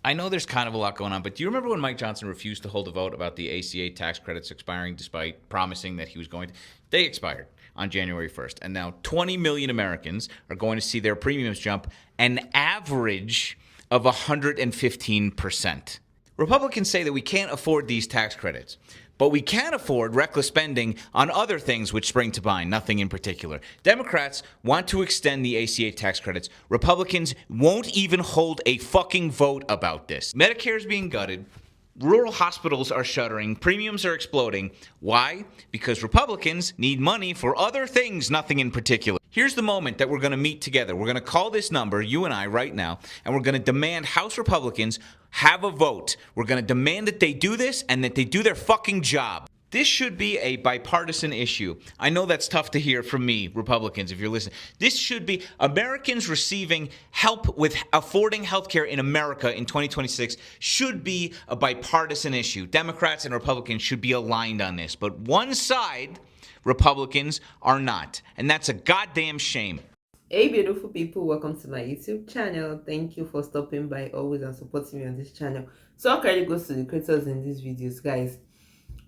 I know there's kind of a lot going on, but do you remember when Mike Johnson refused to hold a vote about the ACA tax credits expiring despite promising that he was going to? They expired on January 1st. And now 20 million Americans are going to see their premiums jump an average of 115%. Republicans say that we can't afford these tax credits, but we can afford reckless spending on other things which spring to mind, nothing in particular. Democrats want to extend the ACA tax credits. Republicans won't even hold a fucking vote about this. Medicare is being gutted. Rural hospitals are shuttering. Premiums are exploding. Why? Because Republicans need money for other things, nothing in particular. Here's the moment that we're going to meet together. We're going to call this number, you and I, right now, and we're going to demand House Republicans have a vote. We're going to demand that they do this and that they do their fucking job. This should be a bipartisan issue. I know that's tough to hear from me, Republicans, if you're listening. This should be Americans receiving help with affording health care in America in 2026 should be a bipartisan issue. Democrats and Republicans should be aligned on this. But one side, Republicans, are not. And that's a goddamn shame. Hey beautiful people, welcome to my YouTube channel. Thank you for stopping by always and supporting me on this channel. So all credit goes to the creators in these videos, guys.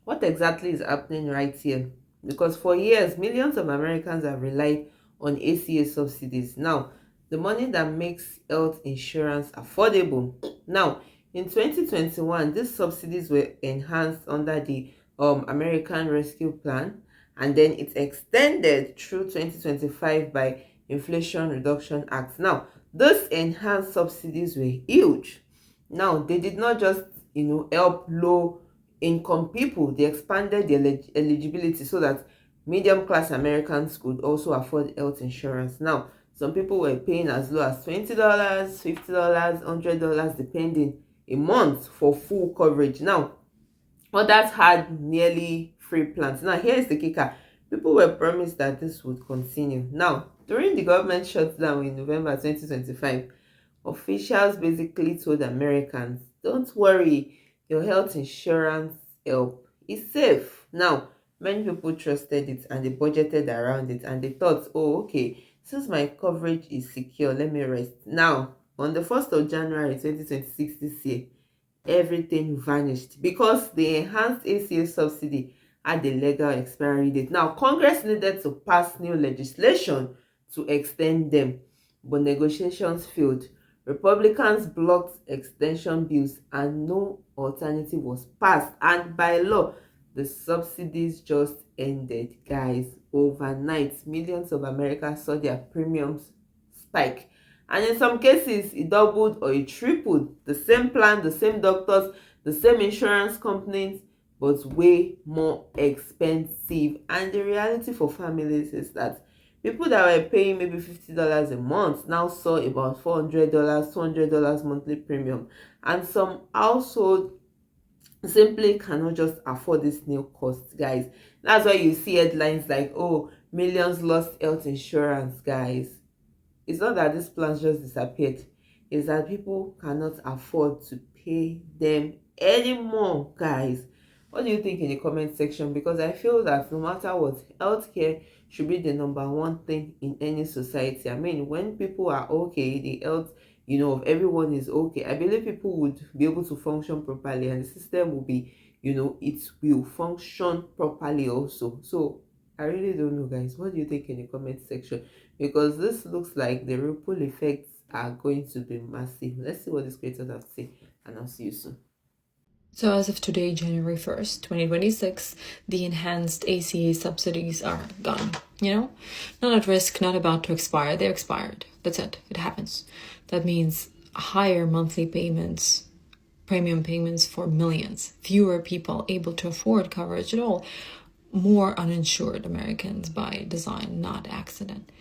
What exactly is happening right here? Because for years, millions of Americans have relied on ACA subsidies. Now, the money that makes health insurance affordable. Now, in 2021, these subsidies were enhanced under the American Rescue Plan, and then it's extended through 2025 by Inflation Reduction Act. Now, those enhanced subsidies were huge. Now, they did not just, help low income people. They expanded the eligibility so that medium class Americans could also afford health insurance. Now, some people were paying as low as $20, $50, $100, depending, a month for full coverage. Now, others had nearly free plans. Now, here is the kicker. People were promised that this would continue. Now, during the government shutdown in November 2025, officials basically told Americans, don't worry, your health insurance help is safe. Now, many people trusted it and they budgeted around it and they thought, oh, okay, since my coverage is secure, let me rest. Now, on the 1st of January 2026 this year, everything vanished because the enhanced ACA subsidy had a legal expiry date. Now, Congress needed to pass new legislation to extend them, but negotiations failed. Republicans blocked extension bills and no alternative was passed. And by law, the subsidies just ended, guys. Overnight, millions of Americans saw their premiums spike. And in some cases, it doubled or it tripled. The same plan, the same doctors, the same insurance companies, but way more expensive. And the reality for families is that people that were paying maybe $50 a month now saw about $400, $200 monthly premium. And some households simply cannot just afford this new cost, guys. That's why you see headlines like, oh, millions lost health insurance, guys. It's not that these plans just disappeared. It's that people cannot afford to pay them anymore, guys. What do you think in the comment section? Because I feel that no matter what, healthcare should be the number one thing in any society. I mean, when people are okay, the health, of everyone is okay, I believe people would be able to function properly and the system will be, it will function properly also. So I really don't know, guys. What do you think in the comment section? Because this looks like the ripple effects are going to be massive. Let's see what these creators have to say, and I'll see you soon. So as of today, January 1st, 2026, the enhanced ACA subsidies are gone, Not at risk, not about to expire. They're expired. That's it. It happens. That means higher monthly payments, premium payments for millions, fewer people able to afford coverage at all, more uninsured Americans by design, not accident.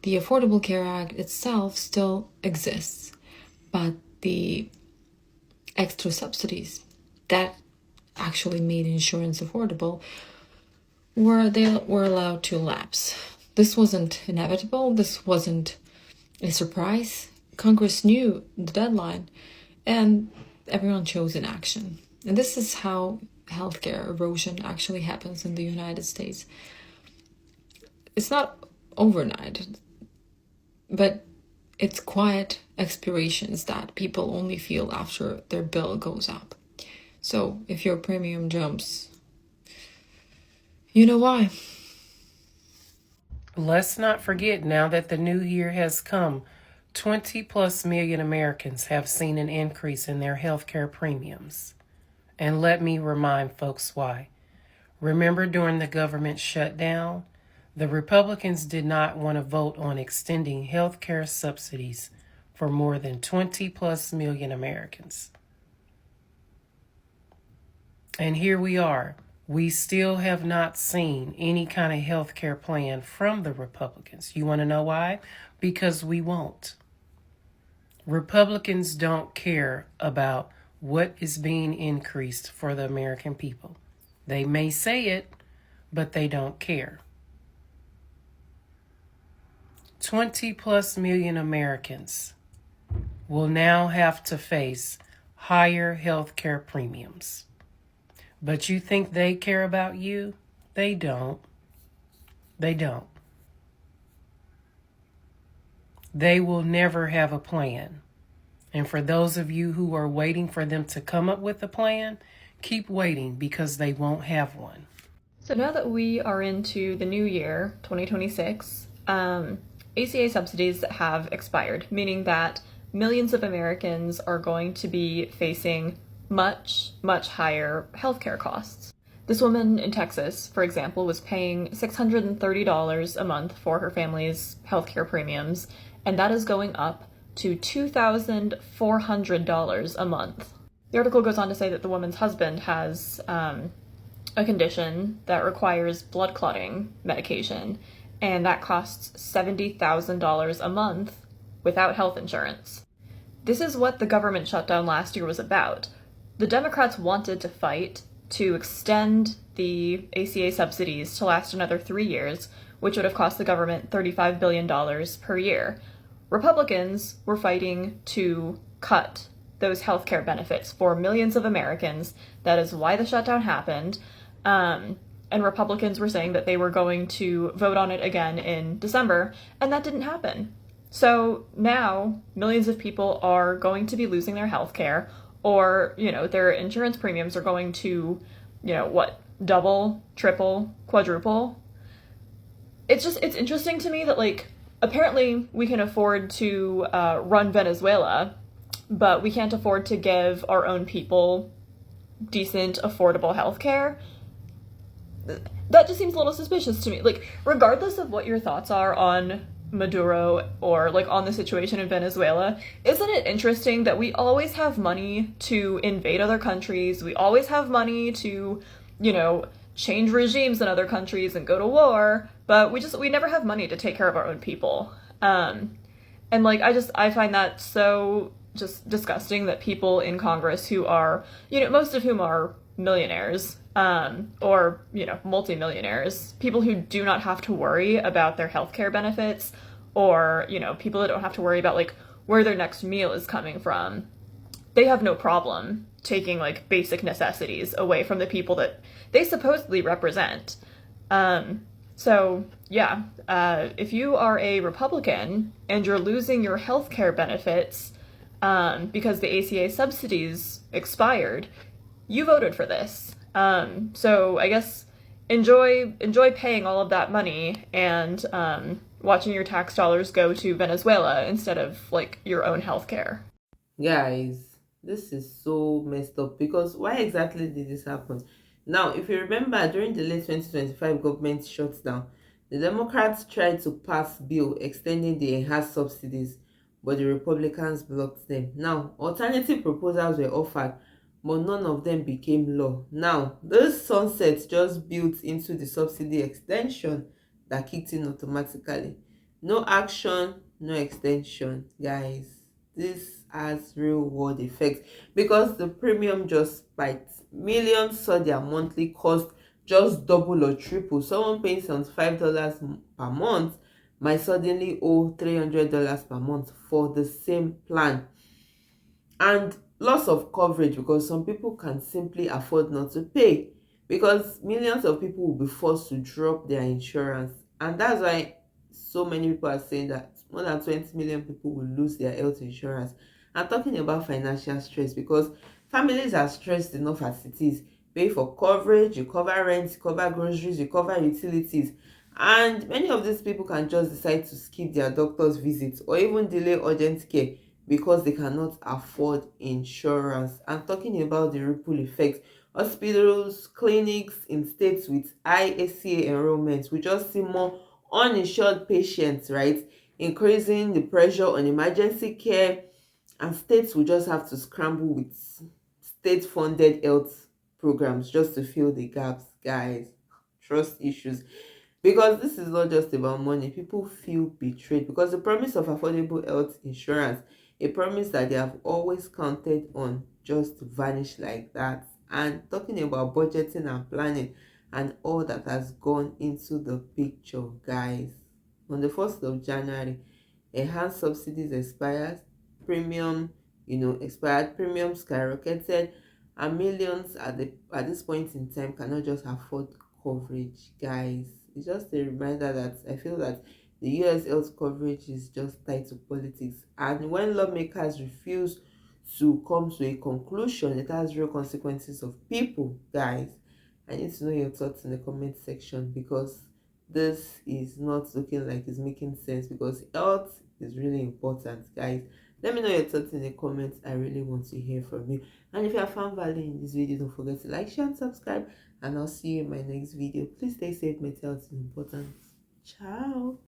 The Affordable Care Act itself still exists, but the extra subsidies that actually made insurance affordable were allowed to lapse. This wasn't inevitable. This wasn't a surprise. Congress knew the deadline and everyone chose inaction. And this is how healthcare erosion actually happens in the United States. It's not overnight, but It's quiet expirations that people only feel after their bill goes up. So if your premium jumps, you know why. Let's not forget, now that the new year has come, 20 plus million Americans have seen an increase in their healthcare premiums. And let me remind folks why. Remember, during the government shutdown, the Republicans did not want to vote on extending healthcare subsidies for more than 20 plus million Americans. And here we are. We still have not seen any kind of health care plan from the Republicans. You want to know why? Because we won't. Republicans don't care about what is being increased for the American people. They may say it, but they don't care. 20 plus million Americans will now have to face higher health care premiums. But you think they care about you? They don't. They don't. They will never have a plan. And for those of you who are waiting for them to come up with a plan, keep waiting, because they won't have one. So now that we are into the new year, 2026, ACA subsidies have expired, meaning that millions of Americans are going to be facing much, much higher healthcare costs. This woman in Texas, for example, was paying $630 a month for her family's healthcare premiums, and that is going up to $2,400 a month. The article goes on to say that the woman's husband has a condition that requires blood clotting medication, and that costs $70,000 a month without health insurance. This is what the government shutdown last year was about. The Democrats wanted to fight to extend the ACA subsidies to last another 3 years, which would have cost the government $35 billion per year. Republicans were fighting to cut those healthcare benefits for millions of Americans. That is why the shutdown happened. And Republicans were saying that they were going to vote on it again in December, and that didn't happen. So now millions of people are going to be losing their healthcare, or, their insurance premiums are going to, double, triple, quadruple. It's interesting to me that, apparently we can afford to run Venezuela, but we can't afford to give our own people decent, affordable healthcare. That just seems a little suspicious to me. Regardless of what your thoughts are on Maduro or on the situation in Venezuela, isn't it interesting that we always have money to invade other countries? We always have money to, change regimes in other countries and go to war, but we never have money to take care of our own people. And I find that so just disgusting that people in Congress who are, most of whom are millionaires, or, multimillionaires, people who do not have to worry about their healthcare benefits, or, people that don't have to worry about, where their next meal is coming from. They have no problem taking, basic necessities away from the people that they supposedly represent. So, yeah, if you are a Republican and you're losing your healthcare benefits because the ACA subsidies expired, you voted for this. So I guess enjoy paying all of that money and watching your tax dollars go to Venezuela instead of your own healthcare. Guys, this is so messed up, because why exactly did this happen? Now, if you remember, during the late 2025 government shutdown, the Democrats tried to pass bill extending the enhanced subsidies, but the Republicans blocked them. Now, alternative proposals were offered, but none of them became law. Now, those sunsets just built into the subsidy extension that kicked in automatically. No action, no extension, guys. This has real world effects, because the premium just spiked. Millions saw their monthly cost just double or triple. Someone paying $75 per month might suddenly owe $300 per month for the same plan. And loss of coverage, because some people can simply afford not to pay, because millions of people will be forced to drop their insurance. And that's why so many people are saying that more than 20 million people will lose their health insurance. I'm talking about financial stress because families are stressed enough as it is. Pay for coverage, you cover rent, you cover groceries, you cover utilities. And many of these people can just decide to skip their doctor's visits or even delay urgent care because they cannot afford insurance. I'm talking about the ripple effect. Hospitals, clinics in states with high ACA enrollment will just see more uninsured patients, right? Increasing the pressure on emergency care, and states will just have to scramble with state-funded health programs just to fill the gaps, guys. Trust issues, because this is not just about money. People feel betrayed because the promise of affordable health insurance, a promise that they have always counted on, just vanished like that. And talking about budgeting and planning and all that has gone into the picture, guys. On the 1st of January, enhanced subsidies expires, premium, expired, premium skyrocketed, and millions at this point in time cannot just afford coverage, guys. It's just a reminder that I feel that the US health coverage is just tied to politics, and when lawmakers refuse to come to a conclusion, it has real consequences of people, guys. I need to know your thoughts in the comment section, because this is not looking like it's making sense, because health is really important, guys. Let me know your thoughts in the comments. I really want to hear from you. And if you have found value in this video, don't forget to like, share, and subscribe. And I'll see you in my next video. Please stay safe. Mental health is important. Ciao.